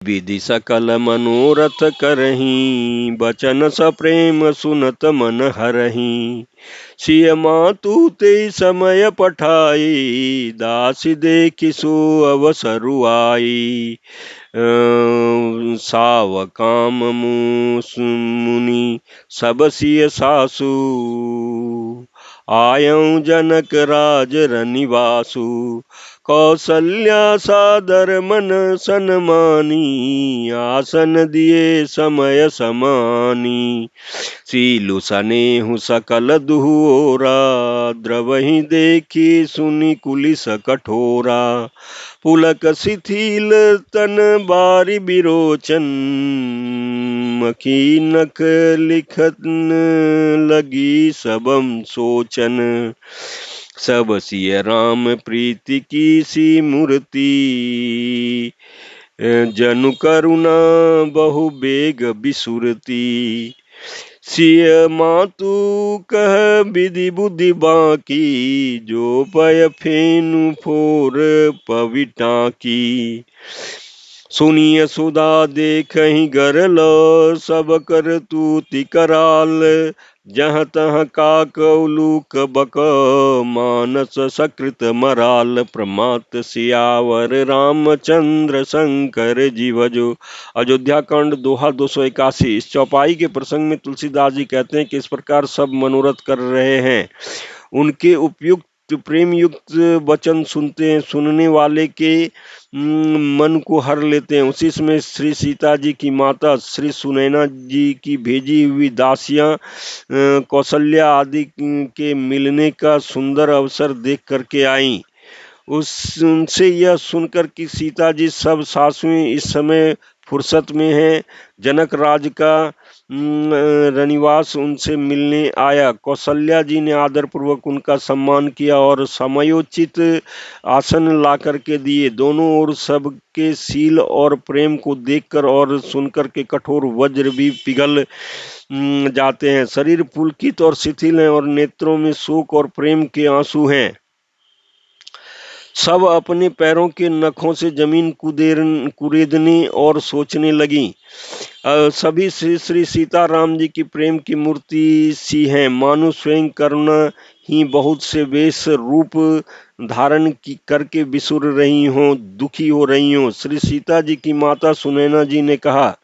विधि सकल मनोरथ करहीं, बचन सप्रेम सुनत मन हरहीं। सिय मातु ते समय पठाई, दासी देखि सो अवसरु आई। सावकाम मुनि सब सिय सासु, आयऊं जनक राज रनिवासु। कौसल्या सादर मन सन्मानी, आसन दिए समय समानी। सीलु सनेहु सकल दुहोरा, द्रवहि देखी सुनि कुलिस कठोरा। पुलक शिथिल तन बारी बिरोचन, मकीनक लिखन लगी सबम सोचन। सब सिय राम प्रीति की सी मूर्ति, जनु करुणा बहु बेग बिसुरती। सिय मातु कह विधि बुद्धि बाकी, जो पय फेनु फोर पविटाकी। सुनिय सुधा देखहि गरलो, सब कर तूति कराल। जहाँ तहाँ काकौलूक बक, मानस सकृत मराल। प्रमात सियावर रामचंद्र शंकर जीवजो। अयोध्या कांड दोहा 281। इस चौपाई के प्रसंग में तुलसीदास जी कहते हैं कि इस प्रकार सब मनोरथ कर रहे हैं, उनके उपयुक्त प्रेम युक्त वचन सुनते हैं, सुनने वाले के मन को हर लेते हैं। उसी समय श्री सीता जी की माता श्री सुनैना जी की भेजी हुई दासियां कौशल्या आदि के मिलने का सुंदर अवसर देख करके आईं। उनसे यह सुनकर कि सीता जी सब सासुएं इस समय फुर्सत में हैं, जनक राज का रनिवास उनसे मिलने आया। कौशल्या जी ने आदर पूर्वक उनका सम्मान किया और समयोचित आसन ला करके दिए। दोनों ओर सबके शील और प्रेम को देखकर और सुनकर के कठोर वज्र भी पिघल जाते हैं। शरीर पुलकित और शिथिल है और नेत्रों में शोक और प्रेम के आंसू हैं। सब अपने पैरों के नखों से जमीन कुरेदने और सोचने लगी। सभी श्री सीताराम जी की प्रेम की मूर्ति सी हैं, मानो स्वयं करुणा ही बहुत से वेश रूप धारण करके बिसुर रही हों, दुखी हो रही हों। श्री सीता जी की माता सुनैना जी ने कहा,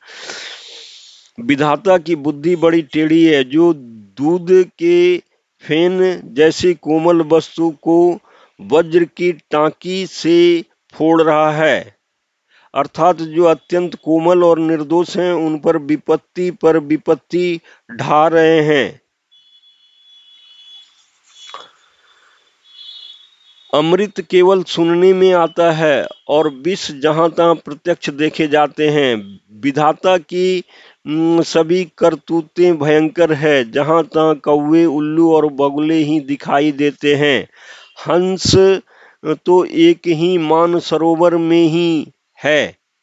विधाता की बुद्धि बड़ी टेढ़ी है, जो दूध के फेन जैसी कोमल वस्तु को वज्र की टांकी से फोड़ रहा है। अर्थात जो अत्यंत कोमल और निर्दोष हैं, उन पर विपत्ति ढा रहे हैं। अमृत केवल सुनने में आता है और विष जहां तहां प्रत्यक्ष देखे जाते हैं। विधाता की सभी करतूतें भयंकर है, जहां तहां कौवे, उल्लू और बगुले ही दिखाई देते हैं। हंस तो एक ही मान सरोवर में ही है,